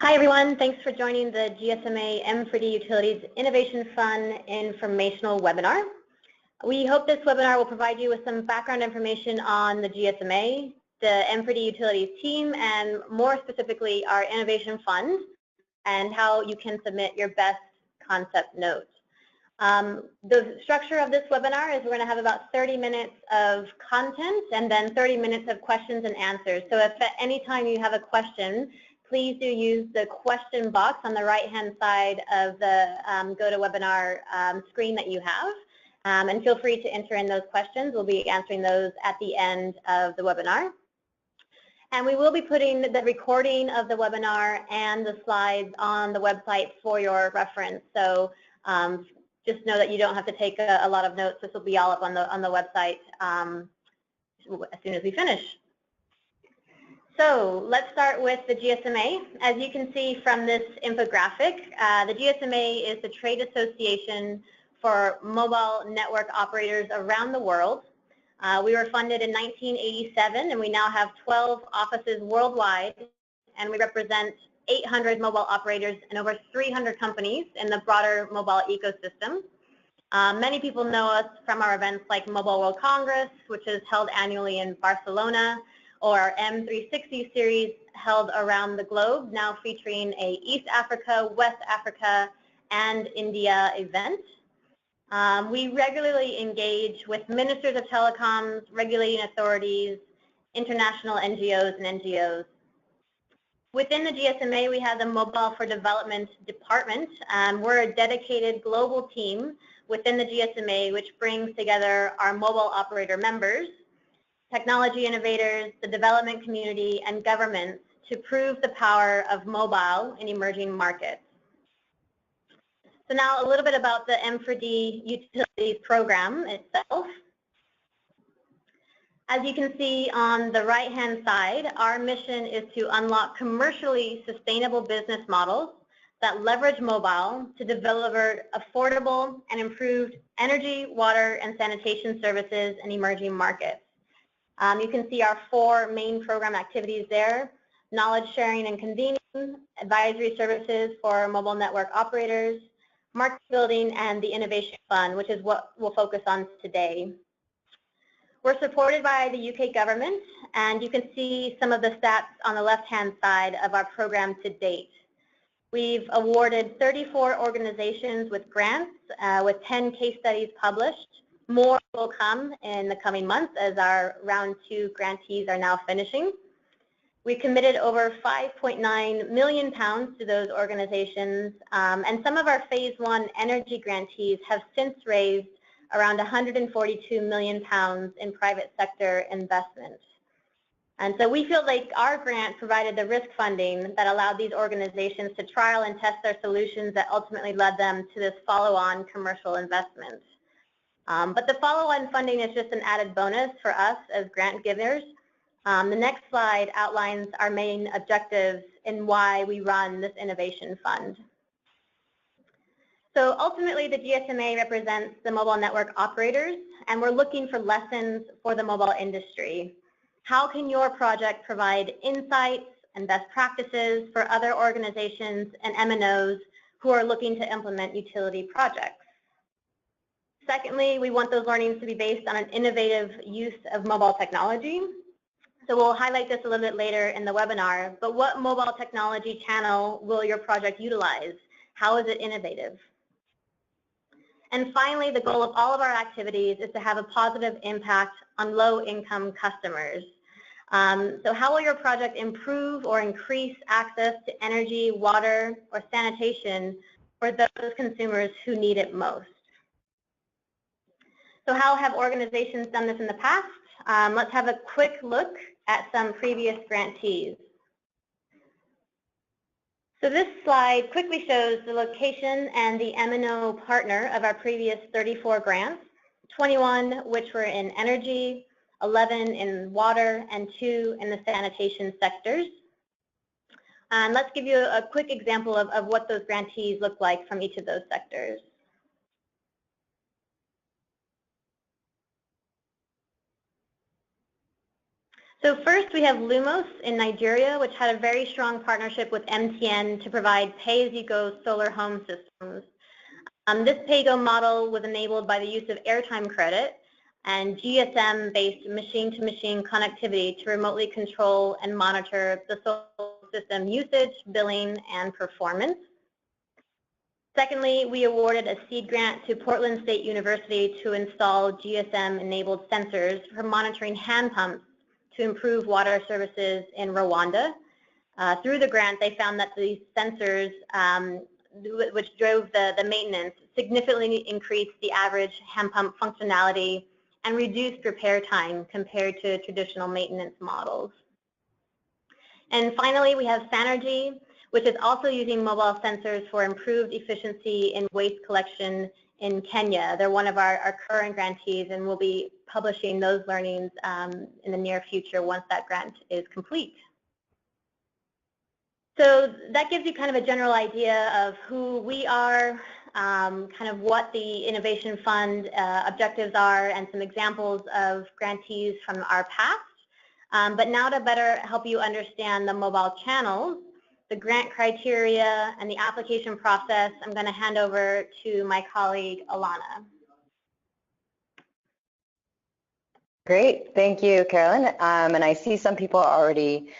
Hi everyone, thanks for joining the GSMA M4D Utilities Innovation Fund informational webinar. We hope this webinar will provide you with some background information on the GSMA, the M4D Utilities team, and more specifically our Innovation Fund and how you can submit your best concept note. The structure of this webinar is we're going to have about 30 minutes of content and then 30 minutes of questions and answers. So if at any time you have a question, please do use the question box on the right-hand side of the GoToWebinar screen that you have. And feel free to enter in those questions. We'll be answering those at the end of the webinar. And we will be putting the recording of the webinar and the slides on the website for your reference. So just know that you don't have to take a lot of notes. This will be all up on the website as soon as we finish. So let's start with the GSMA. As you can see from this infographic, the GSMA is the trade association for mobile network operators around the world. We were funded in 1987 and we now have 12 offices worldwide, and we represent 800 mobile operators and over 300 companies in the broader mobile ecosystem. Many people know us from our events like Mobile World Congress, which is held annually in Barcelona, or our M360 series held around the globe, now featuring a East Africa, West Africa, and India event. We regularly engage with ministers of telecoms, regulating authorities, international NGOs, and NGOs. Within the GSMA, we have the Mobile for Development Department. We're a dedicated global team within the GSMA, which brings together our mobile operator members, technology innovators, the development community, and governments to prove the power of mobile in emerging markets. So now a little bit about the M4D Utilities program itself. As you can see on the right-hand side, our mission is to unlock commercially sustainable business models that leverage mobile to deliver affordable and improved energy, water, and sanitation services in emerging markets. You can see our 4 main program activities there: knowledge sharing and convening, advisory services for mobile network operators, market building, and the Innovation Fund, which is what we'll focus on today. We're supported by the UK government, and you can see some of the stats on the left-hand side of our program to date. We've awarded 34 organizations with grants, with 10 case studies published. More will come in the coming months as our round 2 grantees are now finishing. We committed over £5.9 million to those organizations, and some of our phase 1 energy grantees have since raised around £142 million in private sector investment. And so we feel like our grant provided the risk funding that allowed these organizations to trial and test their solutions that ultimately led them to this follow-on commercial investment. But the follow-on funding is just an added bonus for us as grant givers. The next slide outlines our main objectives and why we run this Innovation Fund. So ultimately, the GSMA represents the mobile network operators, and we're looking for lessons for the mobile industry. How can your project provide insights and best practices for other organizations and MNOs who are looking to implement utility projects? Secondly, we want those learnings to be based on an innovative use of mobile technology. So we'll highlight this a little bit later in the webinar, but what mobile technology channel will your project utilize? How is it innovative? And finally, the goal of all of our activities is to have a positive impact on low-income customers. So how will your project improve or increase access to energy, water, or sanitation for those consumers who need it most? So how have organizations done this in the past? Let's have a quick look at some previous grantees. So this slide quickly shows the location and the MNO partner of our previous 34 grants, 21 which were in energy, 11 in water, and 2 in the sanitation sectors. And let's give you a quick example of what those grantees look like from each of those sectors. So first we have Lumos in Nigeria, which had a very strong partnership with MTN to provide pay-as-you-go solar home systems. This pay-go model was enabled by the use of airtime credit and GSM-based machine-to-machine connectivity to remotely control and monitor the solar system usage, billing, and performance. Secondly, we awarded a seed grant to Portland State University to install GSM-enabled sensors for monitoring hand pumps to improve water services in Rwanda. Through the grant, they found that these sensors, which drove the maintenance, significantly increased the average hand pump functionality and reduced repair time compared to traditional maintenance models. And finally, we have Sanergy, which is also using mobile sensors for improved efficiency in waste collection in Kenya. They're one of our current grantees, and we'll be publishing those learnings in the near future once that grant is complete. So that gives you kind of a general idea of who we are, kind of what the Innovation Fund objectives are, and some examples of grantees from our past. But now to better help you understand the mobile channels, the grant criteria, and the application process, I'm going to hand over to my colleague, Alana. Great, thank you, Carolyn. And I see some people are already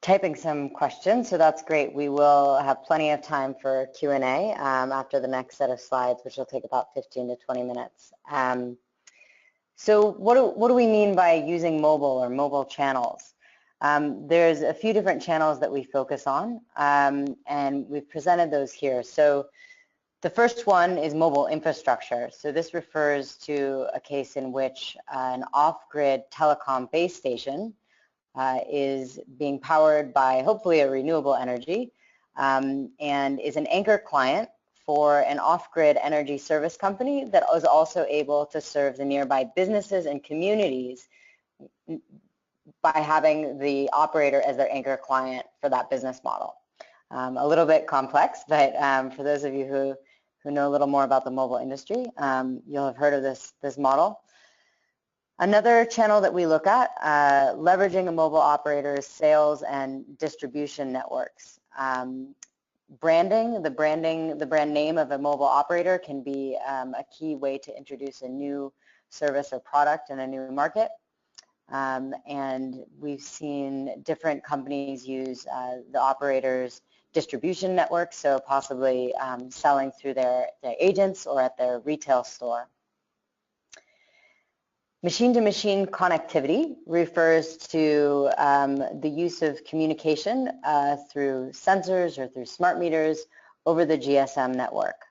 typing some questions, so that's great. We will have plenty of time for Q&A after the next set of slides, which will take about 15 to 20 minutes. So what do we mean by using mobile or mobile channels? There's a few different channels that we focus on, and we've presented those here. So the first one is mobile infrastructure. So this refers to a case in which an off-grid telecom base station is being powered by hopefully a renewable energy and is an anchor client for an off-grid energy service company that is also able to serve the nearby businesses and communities by having the operator as their anchor client for that business model. A little bit complex, but for those of you who know a little more about the mobile industry, you'll have heard of this model. Another channel that we look at, leveraging a mobile operator's sales and distribution networks. Branding, the brand name of a mobile operator can be a key way to introduce a new service or product in a new market. And we've seen different companies use the operator's distribution network, so possibly selling through their agents or at their retail store. Machine-to-machine connectivity refers to the use of communication through sensors or through smart meters over the GSM network.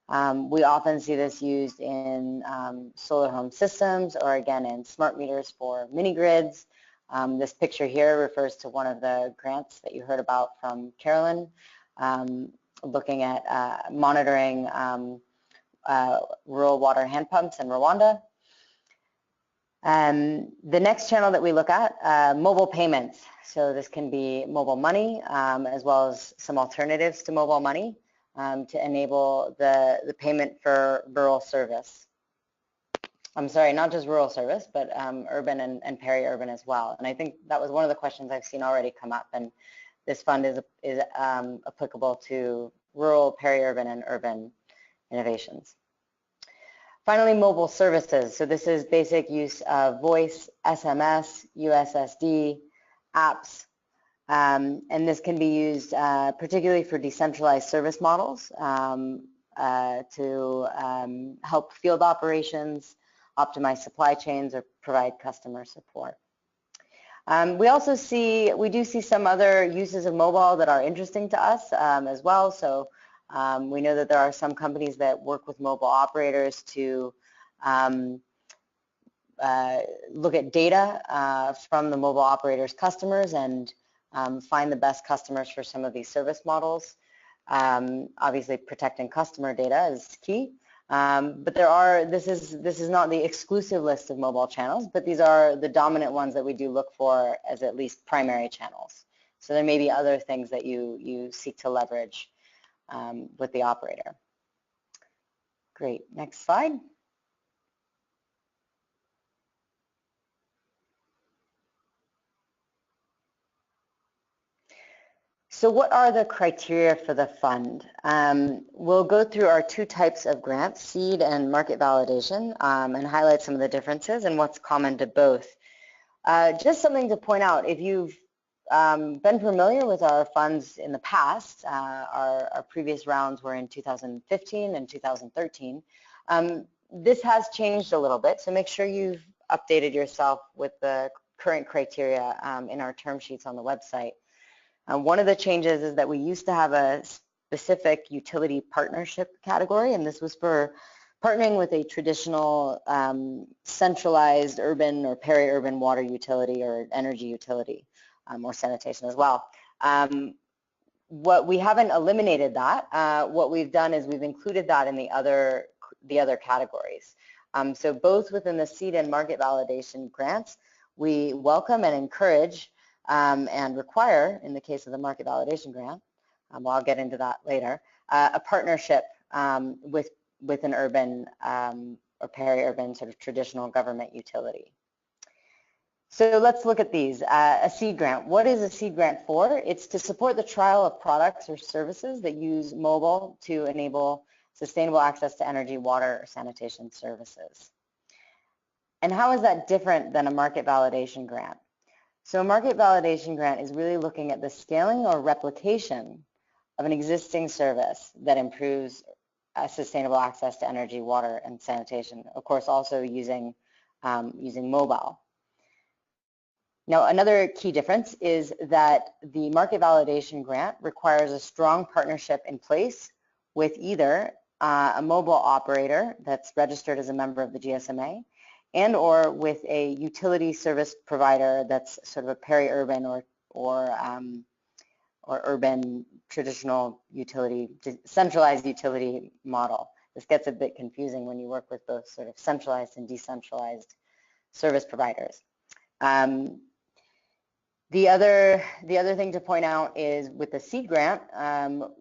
We often see this used in solar home systems or again in smart meters for mini grids. This picture here refers to one of the grants that you heard about from Carolyn, looking at monitoring rural water hand pumps in Rwanda. The next channel that we look at, mobile payments. So this can be mobile money as well as some alternatives to mobile money to enable the payment for rural service. I'm sorry, not just rural service, but urban and peri-urban as well. And I think that was one of the questions I've seen already come up, and this fund is applicable to rural, peri-urban, and urban innovations. Finally, mobile services. So this is basic use of voice, SMS, USSD, apps, and this can be used particularly for decentralized service models to help field operations, optimize supply chains, or provide customer support. We do see some other uses of mobile that are interesting to us as well. So we know that there are some companies that work with mobile operators to look at data from the mobile operators' customers and find the best customers for some of these service models. Obviously, protecting customer data is key. But this is not the exclusive list of mobile channels, but these are the dominant ones that we do look for as at least primary channels. So there may be other things that you seek to leverage with the operator. Great, next slide. So what are the criteria for the fund? We'll go through our two types of grants, seed and market validation, and highlight some of the differences and what's common to both. Just something to point out, if you've been familiar with our funds in the past, our previous rounds were in 2015 and 2013, this has changed a little bit, so make sure you've updated yourself with the current criteria in our term sheets on the website. One of the changes is that we used to have a specific utility partnership category, and this was for partnering with a traditional centralized urban or peri-urban water utility or energy utility, or sanitation as well. What we haven't eliminated that. What we've done is we've included that in the other categories. So both within the seed and market validation grants, we welcome and encourage and require, in the case of the market validation grant, well, I'll get into that later, a partnership with an urban or peri-urban sort of traditional government utility. So let's look at these. A seed grant. What is a seed grant for? It's to support the trial of products or services that use mobile to enable sustainable access to energy, water, or sanitation services. And how is that different than a market validation grant? So a market validation grant is really looking at the scaling or replication of an existing service that improves sustainable access to energy, water, and sanitation, of course also using mobile. Now, another key difference is that the market validation grant requires a strong partnership in place with either a mobile operator that's registered as a member of the GSMA and or with a utility service provider that's sort of a peri-urban or urban traditional utility, centralized utility model. This gets a bit confusing when you work with both sort of centralized and decentralized service providers. The other thing to point out is with the seed grant,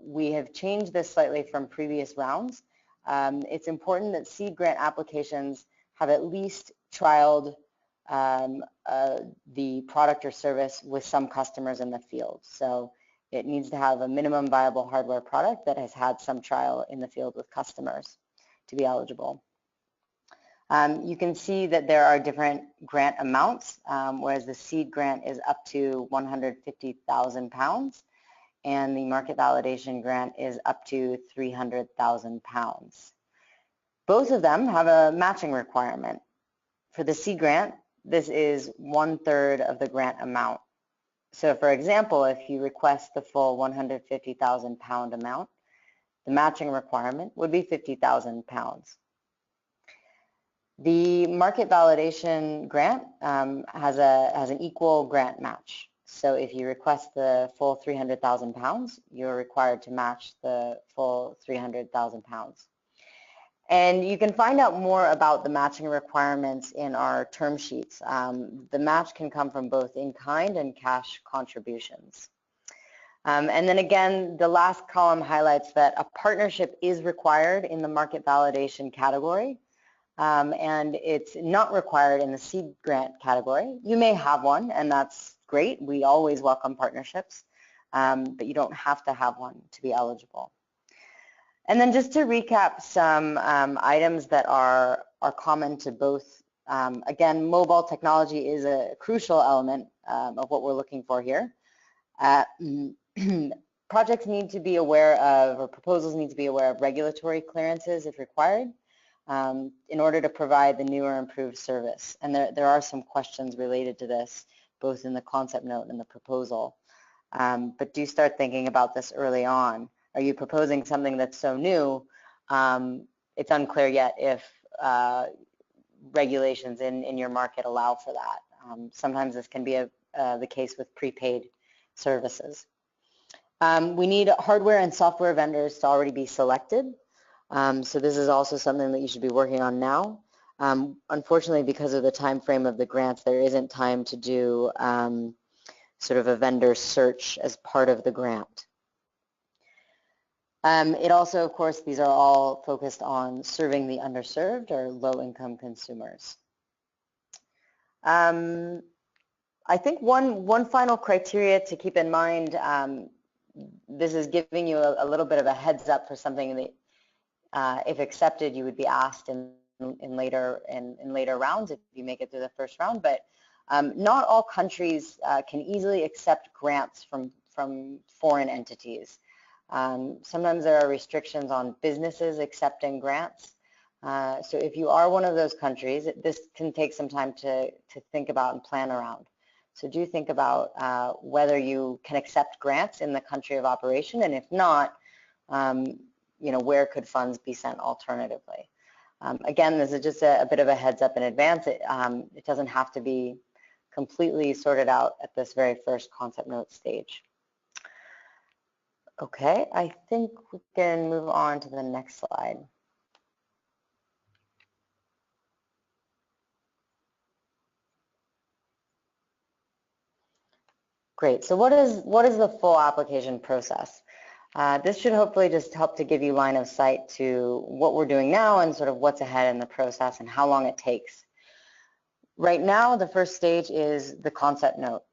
we have changed this slightly from previous rounds. It's important that seed grant applications have at least trialed the product or service with some customers in the field. So it needs to have a minimum viable hardware product that has had some trial in the field with customers to be eligible. You can see that there are different grant amounts, whereas the seed grant is up to £150,000 and the market validation grant is up to £300,000. Both of them have a matching requirement. For the seed grant, this is 1/3 of the grant amount. So for example, if you request the full £150,000 amount, the matching requirement would be £50,000. The market validation grant has an equal grant match. So if you request the full £300,000, you're required to match the full £300,000. And you can find out more about the matching requirements in our term sheets. The match can come from both in-kind and cash contributions. And then again, the last column highlights that a partnership is required in the market validation category, and it's not required in the seed grant category. You may have one, and that's great. We always welcome partnerships, but you don't have to have one to be eligible. And then just to recap some items that are common to both. Again, mobile technology is a crucial element of what we're looking for here. Projects need to be aware of, or proposals need to be aware of regulatory clearances if required in order to provide the new or improved service. And there are some questions related to this, both in the concept note and the proposal. But do start thinking about this early on. Are you proposing something that's so new, it's unclear yet if regulations in your market allow for that. Sometimes this can be the case with prepaid services. We need hardware and software vendors to already be selected. So this is also something that you should be working on now. Unfortunately, because of the time frame of the grants, there isn't time to do sort of a vendor search as part of the grant. It also, of course, these are all focused on serving the underserved or low-income consumers. I think one final criteria to keep in mind this is giving you a little bit of a heads up for something that, if accepted, you would be asked in later rounds if you make it through the first round. But not all countries can easily accept grants from foreign entities. Sometimes there are restrictions on businesses accepting grants. So if you are one of those countries, this can take some time to think about and plan around. So do think about whether you can accept grants in the country of operation, and if not, where could funds be sent alternatively? Again, this is just a bit of a heads up in advance. It doesn't have to be completely sorted out at this very first concept note stage. Okay, I think we can move on to the next slide. Great, so what is the full application process? This should hopefully just help to give you line of sight to what we're doing now and sort of what's ahead in the process and how long it takes. Right now, the first stage is the concept note.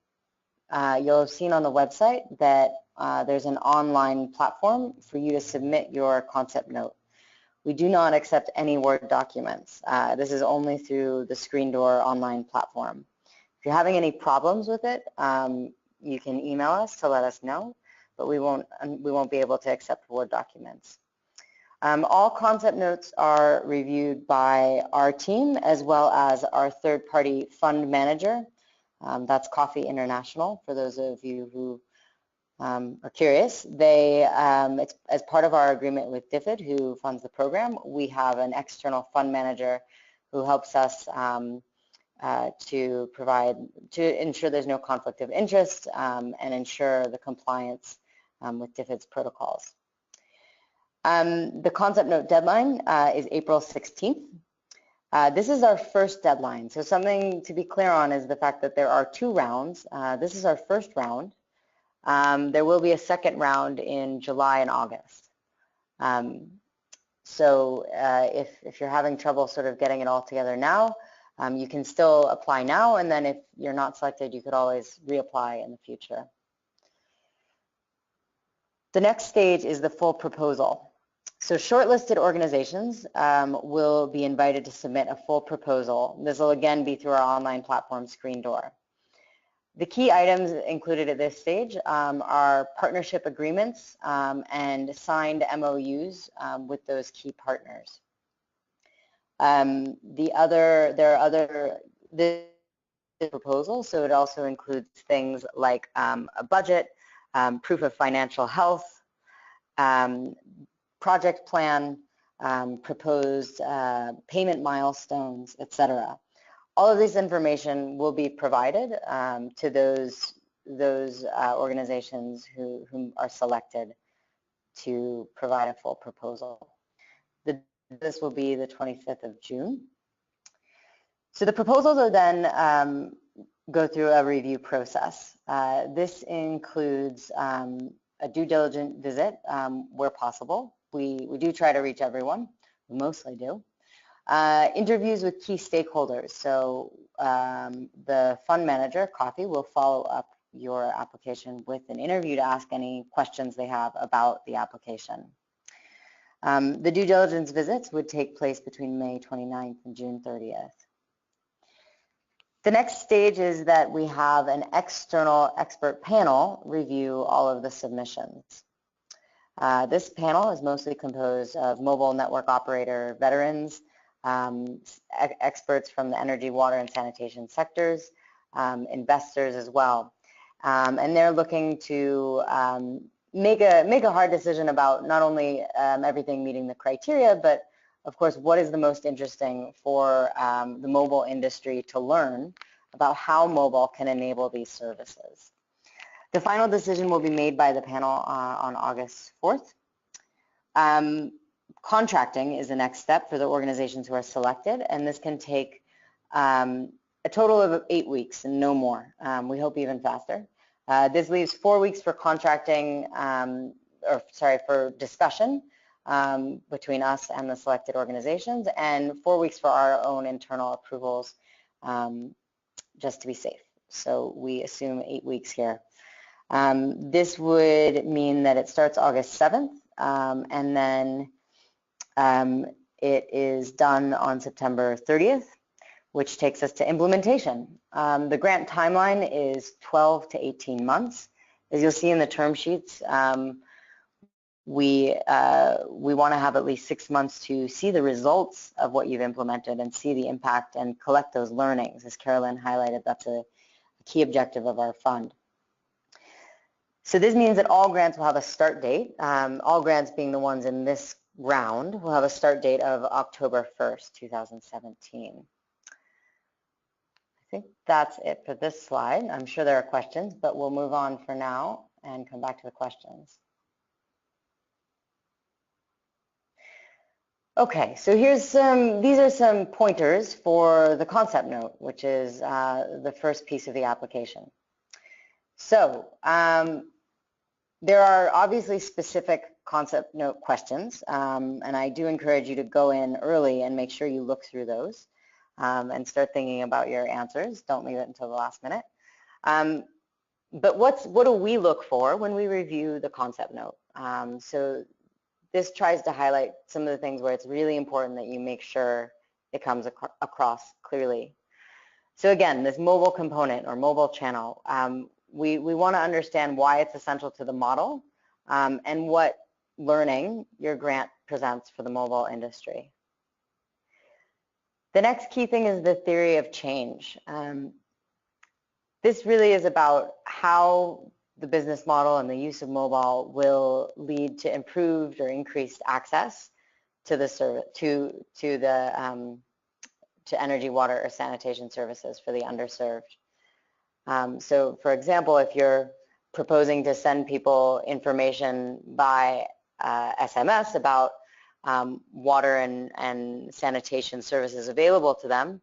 You'll have seen on the website that there's an online platform for you to submit your concept note. We do not accept any Word documents. This is only through the Screen Door online platform. If you're having any problems with it, you can email us to let us know, but we won't be able to accept Word documents. All concept notes are reviewed by our team as well as our third-party fund manager. That's Coffee International, for those of you who are curious. It's as part of our agreement with DFID, who funds the program. We have an external fund manager who helps us to ensure there's no conflict of interest and ensure the compliance with DFID's protocols. The concept note deadline is April 16th. This is our first deadline. So something to be clear on is the fact that there are 2 rounds. This is our first round. There will be a second round in July and August. So if you're having trouble sort of getting it all together now, you can still apply now, and then if you're not selected, you could always reapply in the future. The next stage is the full proposal. So shortlisted organizations will be invited to submit a full proposal. This will again be through our online platform, Screen Door. The key items included at this stage are partnership agreements and signed MOUs with those key partners. There are other proposals, so it also includes things like a budget, proof of financial health, project plan, proposed payment milestones, etc. All of this information will be provided to those organizations who are selected to provide a full proposal. This will be the 25th of June. So the proposals will then go through a review process. This includes a due diligence visit where possible. We do try to reach everyone, we mostly do. Interviews with key stakeholders. So the fund manager, Coffee, will follow up your application with an interview to ask any questions they have about the application. The due diligence visits would take place between May 29th and June 30th. The next stage is that we have an external expert panel review all of the submissions. This panel is mostly composed of mobile network operator veterans, experts from the energy, water, and sanitation sectors, investors as well. And they're looking to make a hard decision about not only everything meeting the criteria, but of course, what is the most interesting for the mobile industry to learn about how mobile can enable these services. The final decision will be made by the panel on August 4th. Contracting is the next step for the organizations who are selected, and this can take a total of 8 weeks and no more. We hope even faster. This leaves 4 weeks for contracting, for discussion between us and the selected organizations, and 4 weeks for our own internal approvals, just to be safe. So we assume 8 weeks here. This would mean that it starts August 7th, and then it is done on September 30th, which takes us to implementation. The grant timeline is 12 to 18 months. As you'll see in the term sheets, we want to have at least 6 months to see the results of what you've implemented and see the impact and collect those learnings. As Carolyn highlighted, that's a key objective of our fund. So this means that all grants will have a start date, all grants being the ones in this round will have a start date of October 1st, 2017. I think that's it for this slide. I'm sure there are questions, but we'll move on for now and come back to the questions. Okay, so these are some pointers for the concept note, which is the first piece of the application. So there are obviously specific concept note questions, and I do encourage you to go in early and make sure you look through those and start thinking about your answers. Don't leave it until the last minute. But what do we look for when we review the concept note? So this tries to highlight some of the things where it's really important that you make sure it comes across clearly. So again, this mobile component or mobile channel, we want to understand why it's essential to the model and what learning your grant presents for the mobile industry. The next key thing is the theory of change. This really is about how the business model and the use of mobile will lead to improved or increased access to the service, to energy, water, or sanitation services for the underserved. So, for example, if you're proposing to send people information by SMS about water and sanitation services available to them,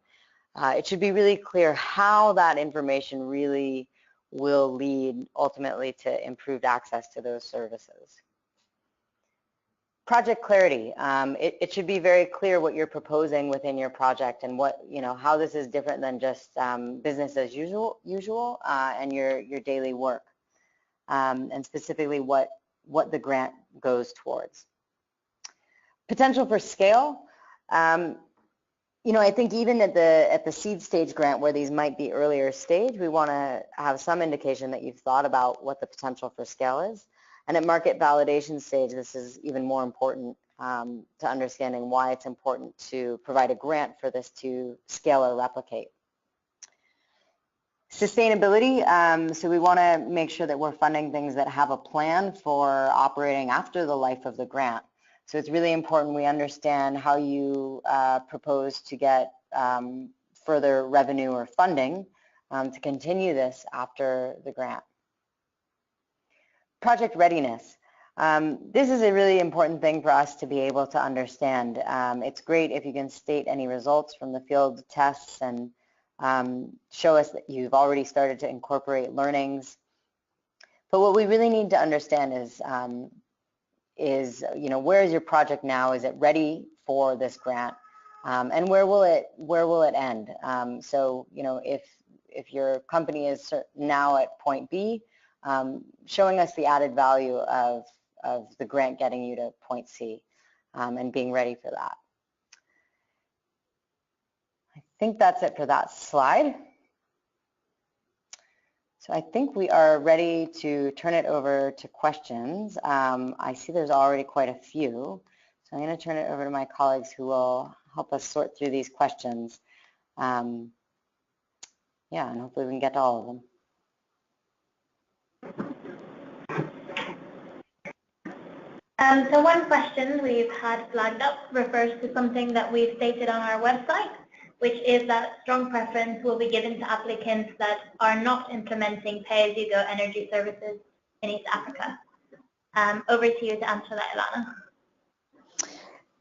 it should be really clear how that information really will lead ultimately to improved access to those services. Project clarity. It should be very clear what you're proposing within your project and what, how this is different than just business as usual and your daily work, and specifically what the grant goes towards. Potential for scale. I think even at the seed stage grant where these might be earlier stage, we want to have some indication that you've thought about what the potential for scale is. And at market validation stage, this is even more important to understanding why it's important to provide a grant for this to scale or replicate. Sustainability, so we want to make sure that we're funding things that have a plan for operating after the life of the grant. So it's really important we understand how you propose to get further revenue or funding to continue this after the grant. Project readiness. This is a really important thing for us to be able to understand. It's great if you can state any results from the field tests and show us that you've already started to incorporate learnings. But what we really need to understand is where is your project now? Is it ready for this grant? And where will it end? So if your company is now at point B, showing us the added value of the grant getting you to point C and being ready for that. I think that's it for that slide. So I think we are ready to turn it over to questions. I see there's already quite a few. So I'm going to turn it over to my colleagues who will help us sort through these questions. Yeah, and hopefully we can get to all of them. So one question we've had flagged up refers to something that we've stated on our website, which is that strong preference will be given to applicants that are not implementing pay-as-you-go energy services in East Africa. Over to you to answer that, Ilana.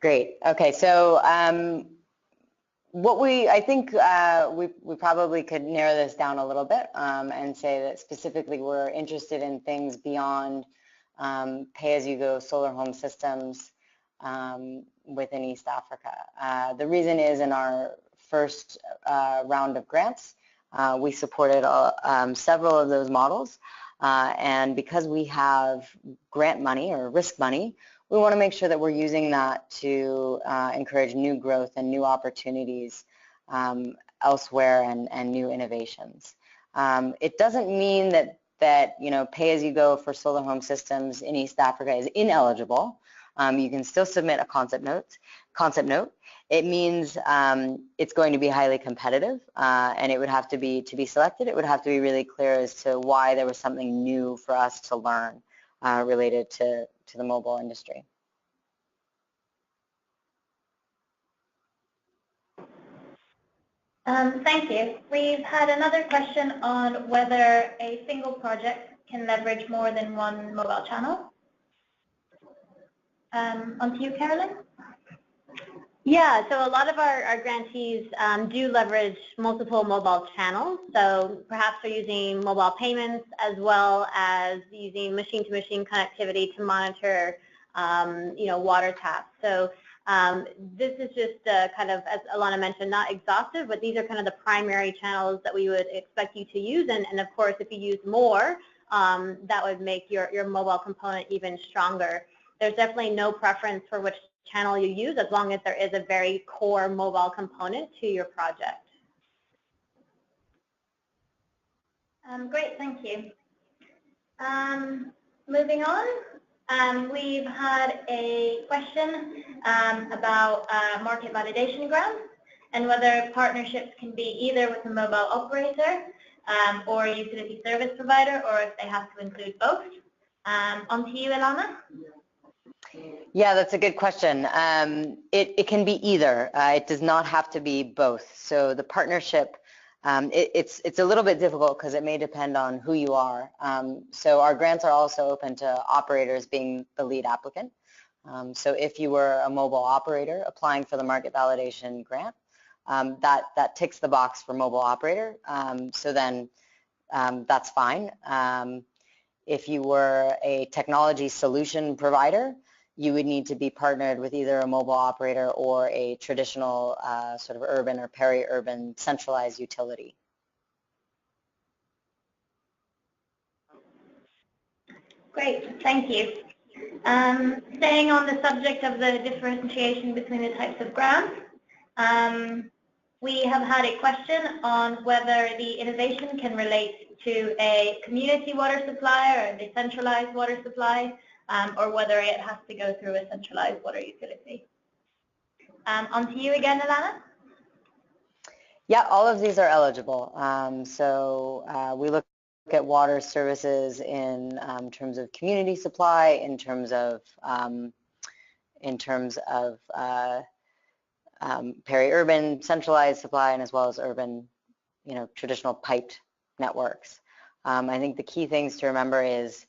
Great. Okay, so I think we probably could narrow this down a little bit and say that specifically we're interested in things beyond pay-as-you-go solar home systems within East Africa. The reason is in our first round of grants, we supported several of those models, And because we have grant money or risk money, we want to make sure that we're using that to encourage new growth and new opportunities elsewhere and new innovations. It doesn't mean that pay-as-you-go for solar home systems in East Africa is ineligible. You can still submit a concept note. It means it's going to be highly competitive, and it would have to be selected. It would have to be really clear as to why there was something new for us to learn related to the mobile industry. Thank you. We've had another question on whether a single project can leverage more than one mobile channel. On to you, Carolyn. Yeah, so a lot of our grantees do leverage multiple mobile channels. So perhaps they're using mobile payments as well as using machine-to-machine connectivity to monitor, water taps. So this is just kind of, as Alana mentioned, not exhaustive, but these are kind of the primary channels that we would expect you to use. And of course, if you use more, that would make your mobile component even stronger. There's definitely no preference for which channel you use as long as there is a very core mobile component to your project. Great, thank you. Moving on, we've had a question about market validation grants and whether partnerships can be either with a mobile operator or a utility service provider, or if they have to include both. On to you, Ilana. Yeah, that's a good question. It can be either. It does not have to be both. So the partnership, it's a little bit difficult because it may depend on who you are. So our grants are also open to operators being the lead applicant. So if you were a mobile operator applying for the market validation grant, that ticks the box for mobile operator. So then that's fine. If you were a technology solution provider, you would need to be partnered with either a mobile operator or a traditional sort of urban or peri-urban centralized utility. Great, thank you. Staying on the subject of the differentiation between the types of grants, we have had a question on whether the innovation can relate to a community water supply or a decentralized water supply, or whether it has to go through a centralized water utility. On to you again, Ilana. Yeah, all of these are eligible. So we look at water services in terms of community supply, in terms of peri-urban centralized supply, and as well as urban, traditional piped networks. I think the key things to remember is,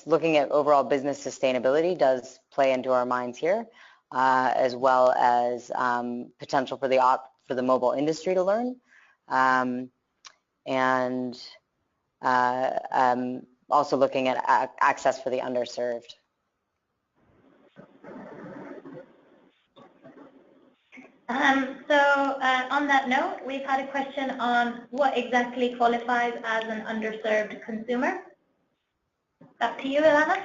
looking at overall business sustainability does play into our minds here, as well as potential for the mobile industry to learn, and also looking at access for the underserved. So on that note, we've had a question on what exactly qualifies as an underserved consumer. Back to you, Ilana.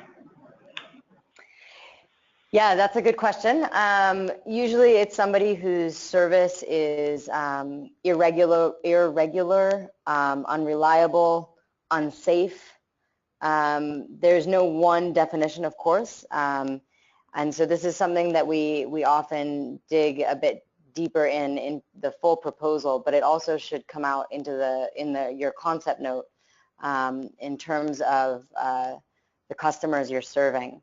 Yeah, that's a good question. Usually it's somebody whose service is irregular, unreliable, unsafe. There's no one definition, of course. And so this is something that we often dig a bit deeper in the full proposal, but it also should come out into your concept note in terms of the customers you're serving.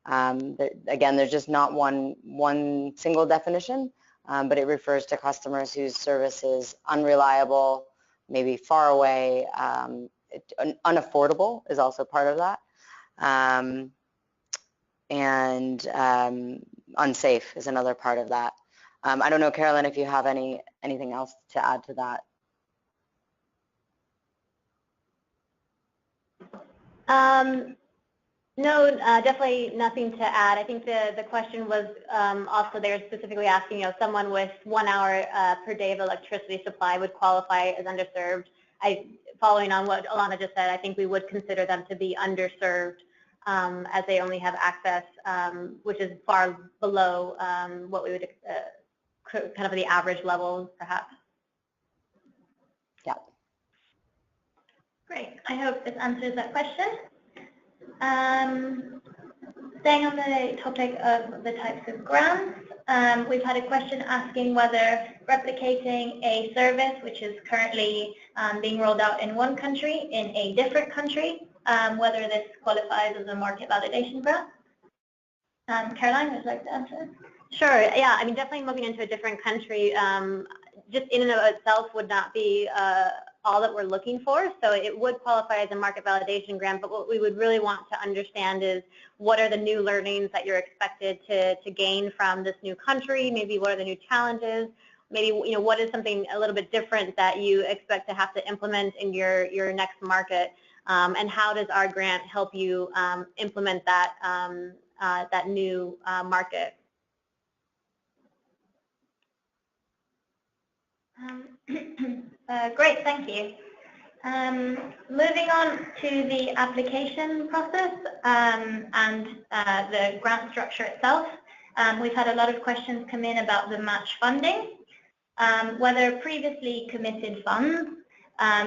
Again, there's just not one single definition, but it refers to customers whose service is unreliable, maybe far away, unaffordable is also part of that, and unsafe is another part of that. I don't know, Carolyn, if you have anything else to add to that. No, definitely nothing to add. I think the question was also there specifically asking, someone with 1 hour per day of electricity supply would qualify as underserved. following on what Alana just said, I think we would consider them to be underserved as they only have access, which is far below what we would kind of the average levels, perhaps. Yeah. Great. I hope this answers that question. Staying on the topic of the types of grants, we've had a question asking whether replicating a service which is currently being rolled out in one country in a different country, whether this qualifies as a market validation grant. Caroline, would you like to answer? Sure. Yeah. I mean, definitely moving into a different country, just in and of itself would not be all that we're looking for. So it would qualify as a market validation grant, but what we would really want to understand is what are the new learnings that you're expected to gain from this new country, maybe what are the new challenges, maybe what is something a little bit different that you expect to have to implement in your next market, and how does our grant help you implement that, that new market. Great, thank you. Moving on to the application process and the grant structure itself, we've had a lot of questions come in about the match funding, whether previously committed funds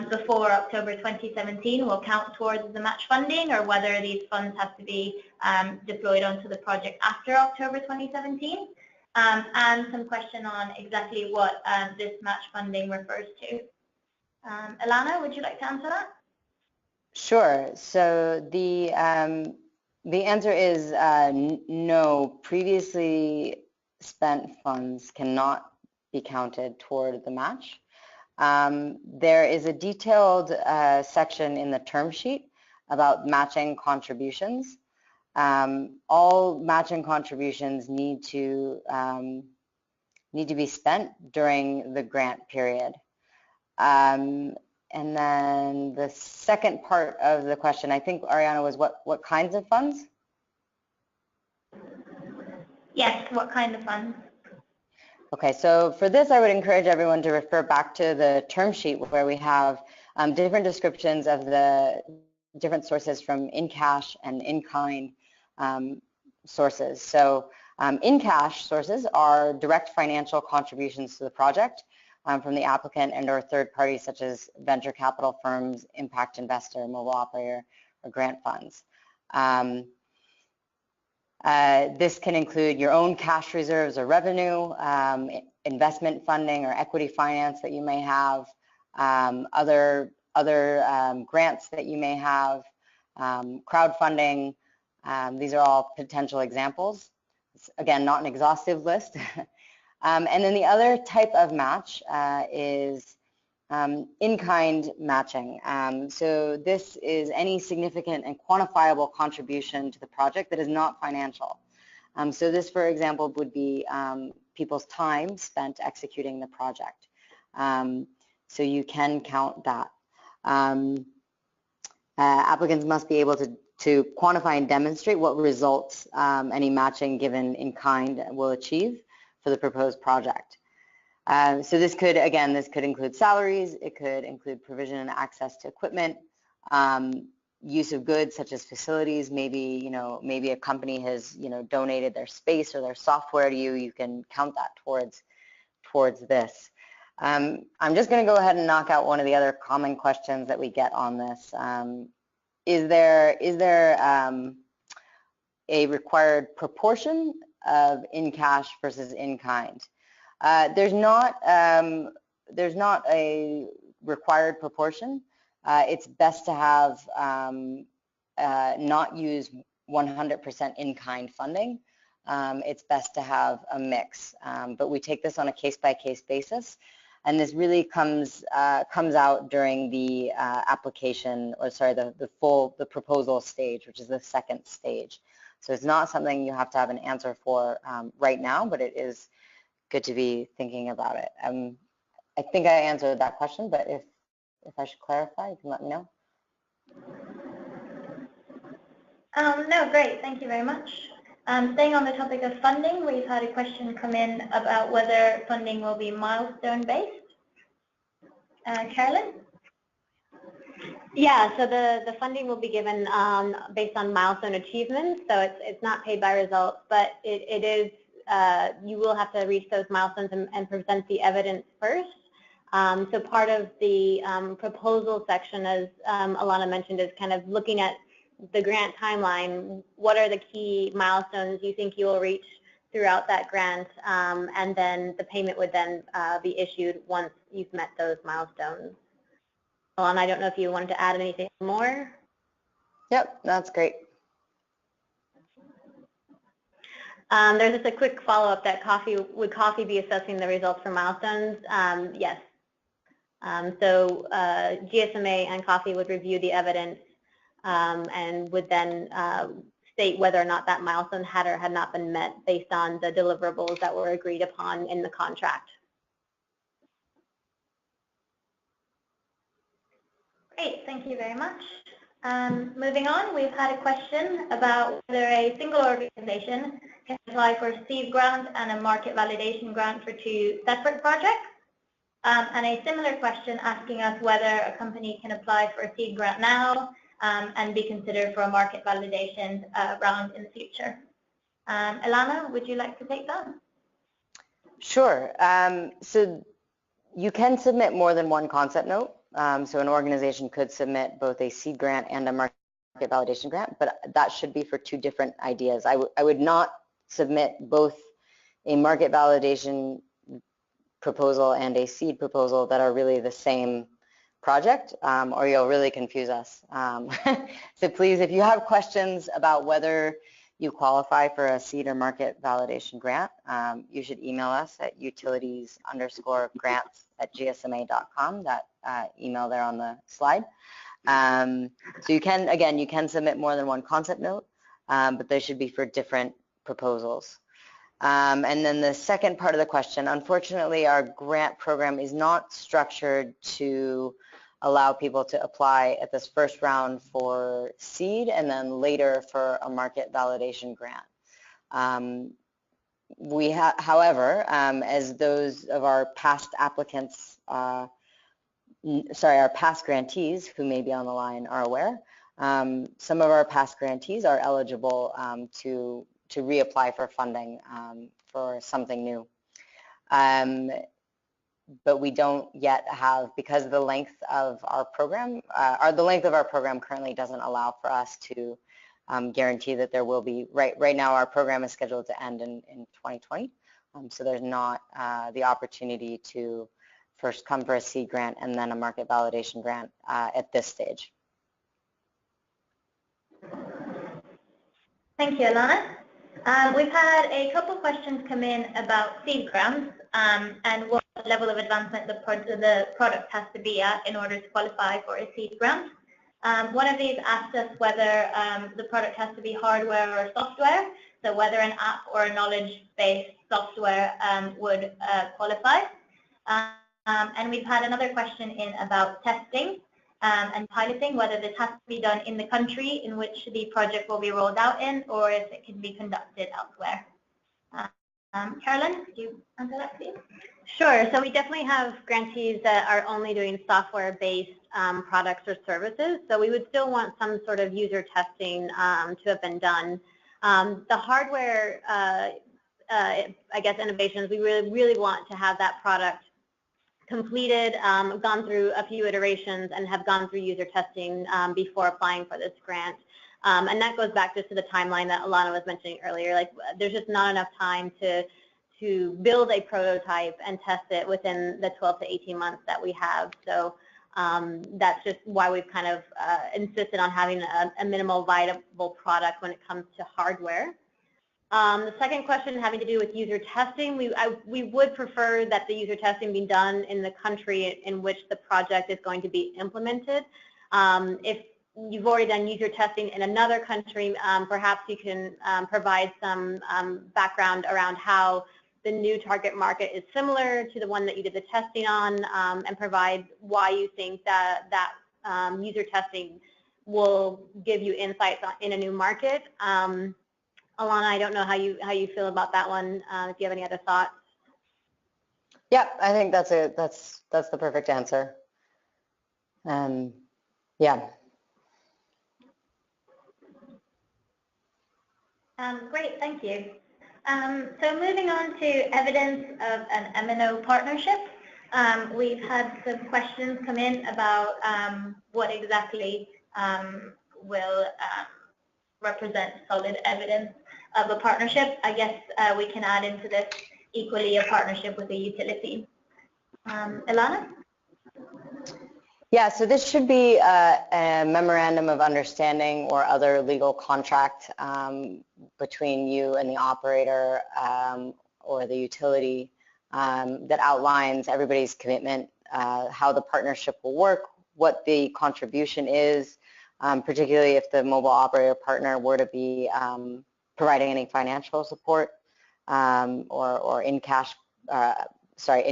before October 2017 will count towards the match funding, or whether these funds have to be deployed onto the project after October 2017. And some question on exactly what this match funding refers to. Ilana, would you like to answer that? Sure. So the answer is no. Previously spent funds cannot be counted toward the match. There is a detailed section in the term sheet about matching contributions. All matching contributions need to be spent during the grant period. And then the second part of the question, I think, Ariana, was what kinds of funds? Yes, what kind of funds? Okay, so for this, I would encourage everyone to refer back to the term sheet where we have different descriptions of the different sources from in-cash and in-kind sources. So in-cash sources are direct financial contributions to the project from the applicant and or third parties such as venture capital firms, impact investor, mobile operator, or grant funds. This can include your own cash reserves or revenue, investment funding or equity finance that you may have, other grants that you may have, crowdfunding. These are all potential examples. It's, again, not an exhaustive list. And then the other type of match is in-kind matching. So this is any significant and quantifiable contribution to the project that is not financial. So this, for example, would be people's time spent executing the project. So you can count that. Applicants must be able to quantify and demonstrate what results any matching given in kind will achieve for the proposed project. So this could include salaries, it could include provision and access to equipment, use of goods such as facilities. Maybe a company has donated their space or their software to you. You can count that towards this. I'm just going to go ahead and knock out one of the other common questions that we get on this. Is there a required proportion of in-cash versus in-kind? There's not a required proportion. It's best to have not use 100% in-kind funding. It's best to have a mix, but we take this on a case-by-case basis, and this really comes out during the application, or sorry, the proposal stage, which is the second stage. So it's not something you have to have an answer for right now, but it is good to be thinking about it. I think I answered that question, but if I should clarify, you can let me know. No, great, thank you very much. Staying on the topic of funding, we've had a question come in about whether funding will be milestone based. Carolyn? Yeah, so the funding will be given based on milestone achievements, so it's not paid by results, but it is, you will have to reach those milestones and present the evidence first. So part of the proposal section, as Alana mentioned, is kind of looking at the grant timeline. What are the key milestones you think you will reach throughout that grant, and then the payment would then be issued once you've met those milestones. Alana, I don't know if you wanted to add anything more. Yep, that's great. There's just a quick follow-up that would Coffee be assessing the results for milestones? Yes. So GSMA and Coffee would review the evidence and would then state whether or not that milestone had or had not been met based on the deliverables that were agreed upon in the contract. Great, thank you very much. Moving on, we've had a question about whether a single organization can apply for a seed grant and a market validation grant for two separate projects. And a similar question asking us whether a company can apply for a seed grant now and be considered for a market validation round in the future. Ilana, would you like to take that? Sure. So you can submit more than one concept note. So an organization could submit both a seed grant and a market validation grant, but that should be for two different ideas. I would not submit both a market validation proposal and a seed proposal that are really the same project, or you'll really confuse us. So please, if you have questions about whether you qualify for a seed or market validation grant, you should email us at utilities_grants@gsma.com, that email there on the slide. So you can, again, you can submit more than one concept note, but they should be for different proposals. And then the second part of the question, unfortunately, our grant program is not structured to allow people to apply at this first round for seed and then later for a market validation grant. However, as those of our past applicants, our past grantees who may be on the line are aware, some of our past grantees are eligible to reapply for funding for something new. But we don't yet have, because of the length of our program, the length of our program currently doesn't allow for us to guarantee that there will be, right now our program is scheduled to end in 2020, so there's not the opportunity to first come for a seed grant and then a market validation grant at this stage. Thank you, Alana. We've had a couple questions come in about seed grants and what level of advancement the product has to be at in order to qualify for a seed grant. One of these asked us whether the product has to be hardware or software, so whether an app or a knowledge-based software would qualify. And we've had another question in about testing and piloting, whether this has to be done in the country in which the project will be rolled out in, or if it can be conducted elsewhere. Carolyn, could you answer that, please? Sure. So we definitely have grantees that are only doing software-based products or services. So we would still want some sort of user testing to have been done. The hardware, I guess, innovations, we really want to have that product completed, gone through a few iterations, and have gone through user testing before applying for this grant. And that goes back just to the timeline that Alana was mentioning earlier. Like, there's just not enough time to build a prototype and test it within the 12 to 18 months that we have. So that's just why we've kind of insisted on having a minimal viable product when it comes to hardware. The second question having to do with user testing, we would prefer that the user testing be done in the country in which the project is going to be implemented. If you've already done user testing in another country, perhaps you can provide some background around how the new target market is similar to the one that you did the testing on, and provide why you think that user testing will give you insights in a new market. Alana, I don't know how you feel about that one. If you have any other thoughts. Yeah, I think that's the perfect answer. Yeah. Great, thank you. So moving on to evidence of an M&O partnership, we've had some questions come in about what exactly will represent solid evidence of a partnership. I guess we can add into this equally a partnership with a utility. Ilana? Yeah, so this should be a memorandum of understanding or other legal contract between you and the operator or the utility that outlines everybody's commitment, how the partnership will work, what the contribution is, particularly if the mobile operator partner were to be providing any financial support or in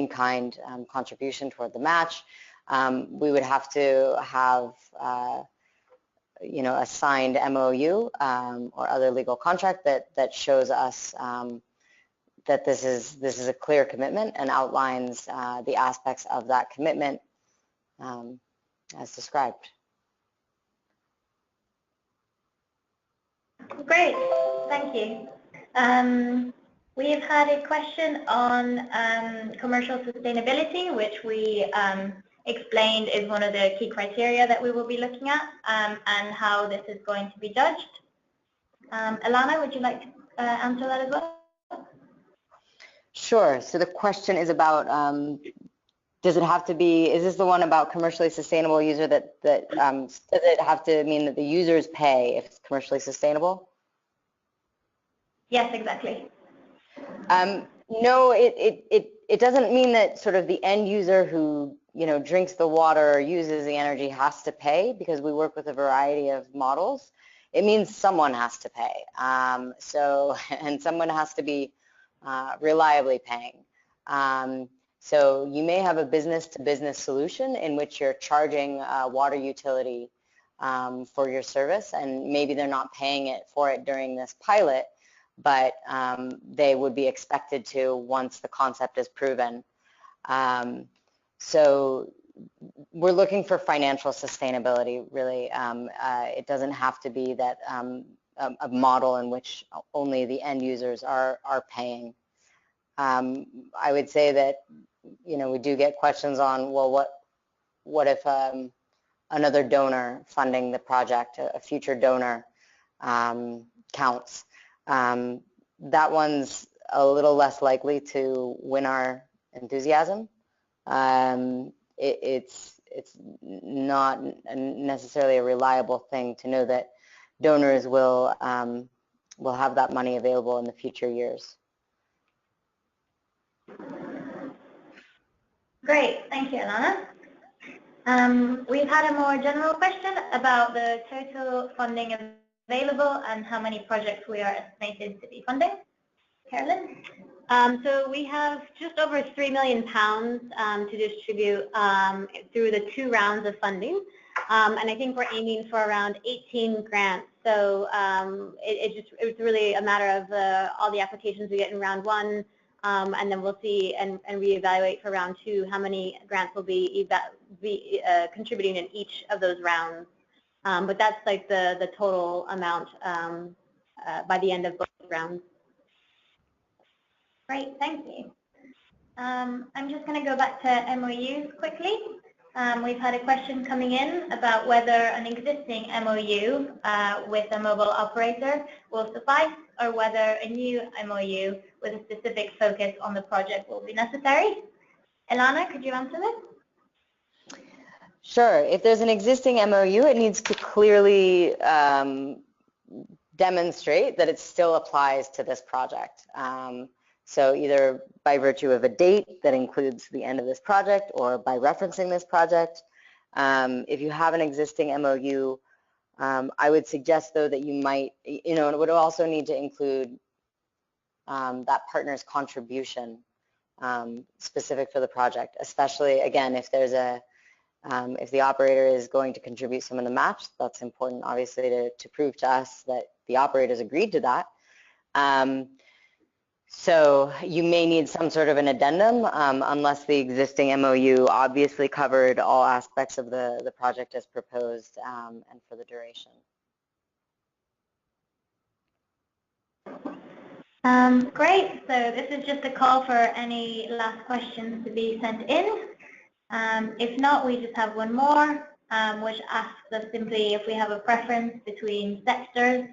kind contribution toward the match. We would have to have, a signed MOU or other legal contract that shows us that this is a clear commitment and outlines the aspects of that commitment as described. Great, thank you. We've had a question on commercial sustainability, which we explained is one of the key criteria that we will be looking at and how this is going to be judged. Ilana, would you like to answer that as well? Sure. So the question is about, does it have to be, is this the one about commercially sustainable user that does it have to mean that the users pay if it's commercially sustainable? Yes, exactly. No, it doesn't mean that sort of the end user who drinks the water or uses the energy has to pay, because we work with a variety of models. It means someone has to pay. And someone has to be reliably paying. So you may have a business-to-business solution in which you're charging a water utility for your service, and maybe they're not paying for it during this pilot, but they would be expected to once the concept is proven. So we're looking for financial sustainability, really. It doesn't have to be that a model in which only the end users are paying. I would say that, we do get questions on, well, what if another donor funding the project, a future donor counts? That one's a little less likely to win our enthusiasm. It's not necessarily a reliable thing to know that donors will have that money available in the future years. Great, thank you, Ilana. We've had a more general question about the total funding available and how many projects we are estimated to be funding. Carolyn? So we have just over £3 million to distribute through the 2 rounds of funding, and I think we're aiming for around 18 grants. So it's really a matter of all the applications we get in round 1, and then we'll see and reevaluate for round 2 how many grants will be contributing in each of those rounds. But that's like the total amount by the end of both rounds. Great, thank you. I'm just going to go back to MOUs quickly. We've had a question coming in about whether an existing MOU with a mobile operator will suffice, or whether a new MOU with a specific focus on the project will be necessary. Ilana, could you answer this? Sure. If there's an existing MOU, it needs to clearly demonstrate that it still applies to this project. So either by virtue of a date that includes the end of this project, or by referencing this project. If you have an existing MOU, I would suggest, though, that you might, it would also need to include that partner's contribution specific for the project, especially, again, if there's if the operator is going to contribute some of the match. That's important, obviously, to prove to us that the operator's agreed to that. So you may need some sort of an addendum unless the existing MOU obviously covered all aspects of the project as proposed and for the duration. Great. So this is just a call for any last questions to be sent in. If not, we just have one more, which asks us simply if we have a preference between sectors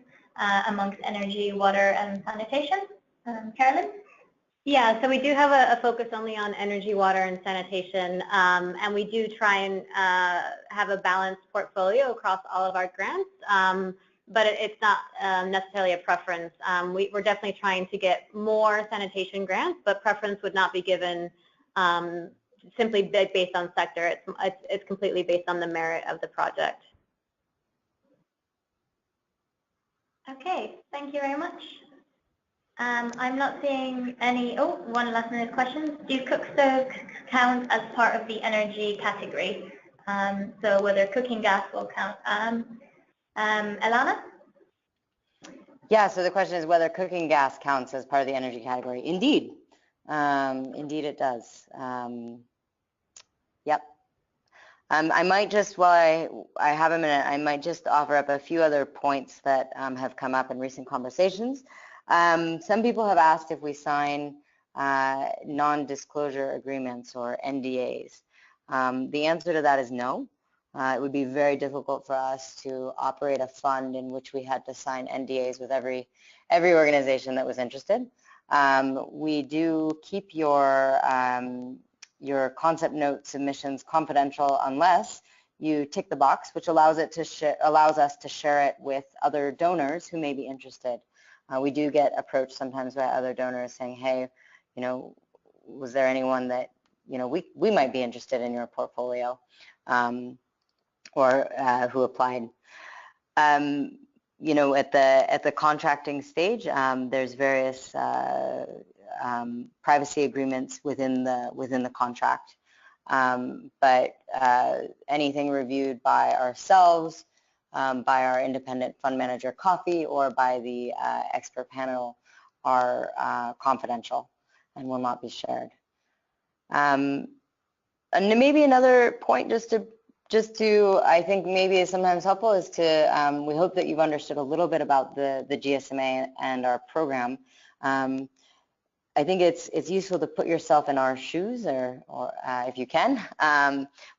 amongst energy, water, and sanitation. Carolyn? Yeah, so we do have a focus only on energy, water, and sanitation, and we do try and have a balanced portfolio across all of our grants, but it's not necessarily a preference. We're definitely trying to get more sanitation grants, but preference would not be given simply based on sector. It's completely based on the merit of the project. Okay, thank you very much. I'm not seeing any, one last minute question. Do cook stoves count as part of the energy category? So whether cooking gas will count. Elana? Yeah, so the question is whether cooking gas counts as part of the energy category. Indeed. Indeed it does. Yep. I might just, while I have a minute, I might just offer up a few other points that have come up in recent conversations. Some people have asked if we sign non-disclosure agreements or NDAs. The answer to that is no. It would be very difficult for us to operate a fund in which we had to sign NDAs with every organization that was interested. We do keep your concept note submissions confidential unless you tick the box, which allows us to share it with other donors who may be interested. We do get approached sometimes by other donors saying, hey, was there anyone that, we might be interested in your portfolio, or who applied. At the contracting stage, there's various privacy agreements within the contract, but anything reviewed by ourselves, by our independent fund manager Coffee, or by the expert panel are confidential and will not be shared. And maybe another point just to I think maybe is sometimes helpful is to we hope that you've understood a little bit about the GSMA and our program. I think it's useful to put yourself in our shoes, or if you can.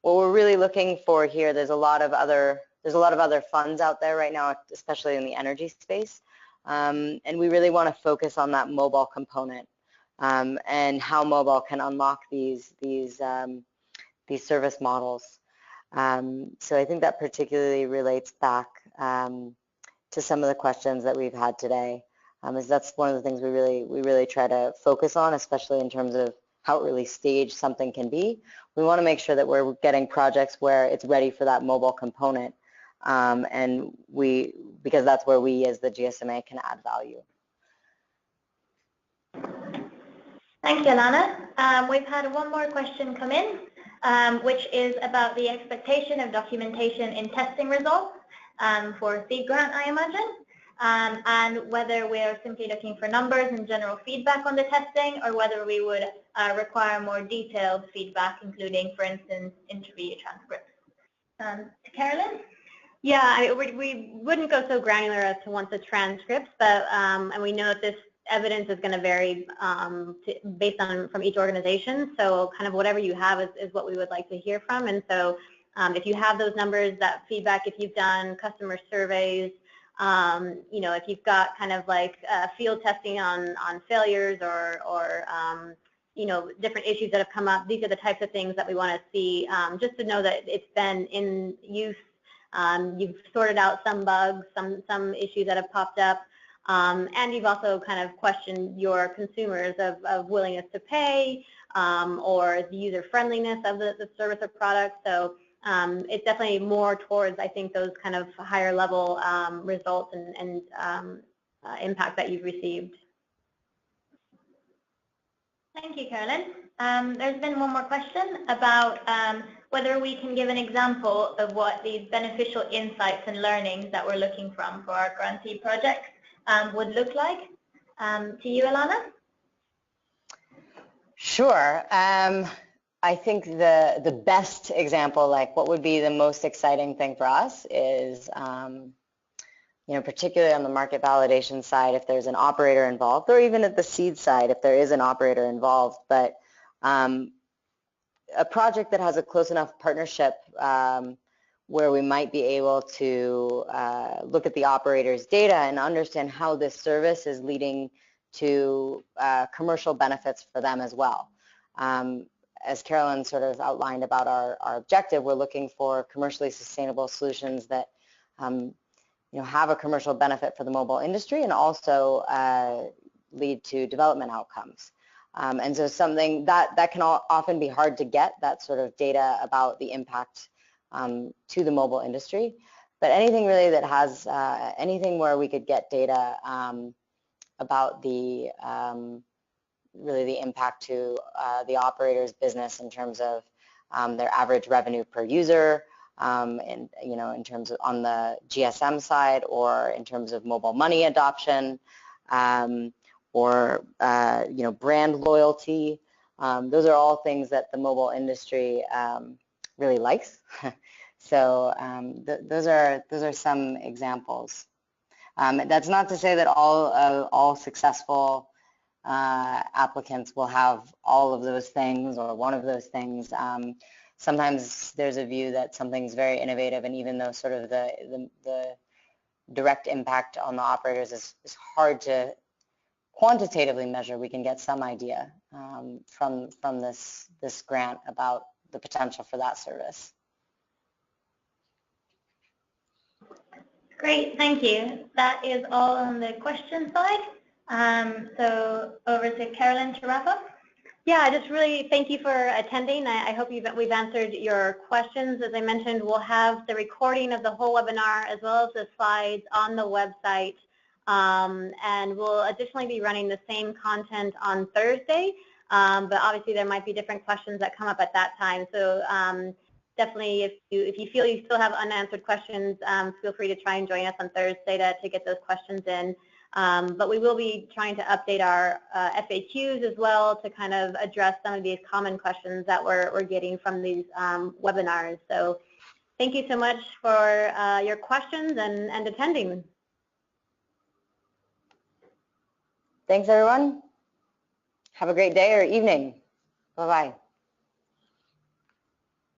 What we're really looking for here, there's a lot of other funds out there right now, especially in the energy space, and we really want to focus on that mobile component and how mobile can unlock these service models. So I think that particularly relates back to some of the questions that we've had today. Is that's one of the things we really try to focus on, especially in terms of how early stage something can be. We want to make sure that we're getting projects where it's ready for that mobile component, and because that's where we as the GSMA can add value. Thank you, Alana. We've had one more question come in, which is about the expectation of documentation in testing results for seed grant, I imagine. And whether we're simply looking for numbers and general feedback on the testing, or whether we would require more detailed feedback, including, for instance, interview transcripts. To Carolyn? Yeah, we wouldn't go so granular as to want the transcripts, but and we know that this evidence is going to vary based on from each organization. So kind of whatever you have is what we would like to hear from. And so if you have those numbers, that feedback, if you've done customer surveys, if you've got kind of like field testing on failures or different issues that have come up, these are the types of things that we want to see, just to know that it's been in use. You've sorted out some bugs, some issues that have popped up, and you've also kind of questioned your consumers of willingness to pay, or the user friendliness of the service or product. So it's definitely more towards, I think, those kind of higher level results and impact that you've received. Thank you, Carolyn. There's been one more question about whether we can give an example of what these beneficial insights and learnings that we're looking from for our grantee projects would look like. To you, Alana? Sure. I think the best example, like what would be the most exciting thing for us is, particularly on the market validation side, if there's an operator involved, or even at the seed side, if there is an operator involved, but a project that has a close enough partnership where we might be able to look at the operator's data and understand how this service is leading to commercial benefits for them as well. As Carolyn sort of outlined about our objective, we're looking for commercially sustainable solutions that have a commercial benefit for the mobile industry and also lead to development outcomes. And so something that can often be hard to get, that sort of data about the impact to the mobile industry. But anything really that has, anything where we could get data about the really the impact to the operator's business in terms of their average revenue per user, and in terms of on the GSM side, or in terms of mobile money adoption, or brand loyalty. Those are all things that the mobile industry really likes. So those are some examples. That's not to say that all successful applicants will have all of those things or one of those things. Sometimes there's a view that something's very innovative, and even though sort of the direct impact on the operators is hard to quantitatively measure, we can get some idea from this grant about the potential for that service. Great, thank you. That is all on the question side. So over to Carolyn to wrap up. Yeah, just really thank you for attending. I hope we've answered your questions. As I mentioned, we'll have the recording of the whole webinar as well as the slides on the website. And we'll additionally be running the same content on Thursday, but obviously there might be different questions that come up at that time. So definitely, if you feel you still have unanswered questions, feel free to try and join us on Thursday to get those questions in. But we will be trying to update our FAQs as well to kind of address some of these common questions that we're getting from these webinars. So thank you so much for your questions and attending. Thanks, everyone. Have a great day or evening. Bye-bye.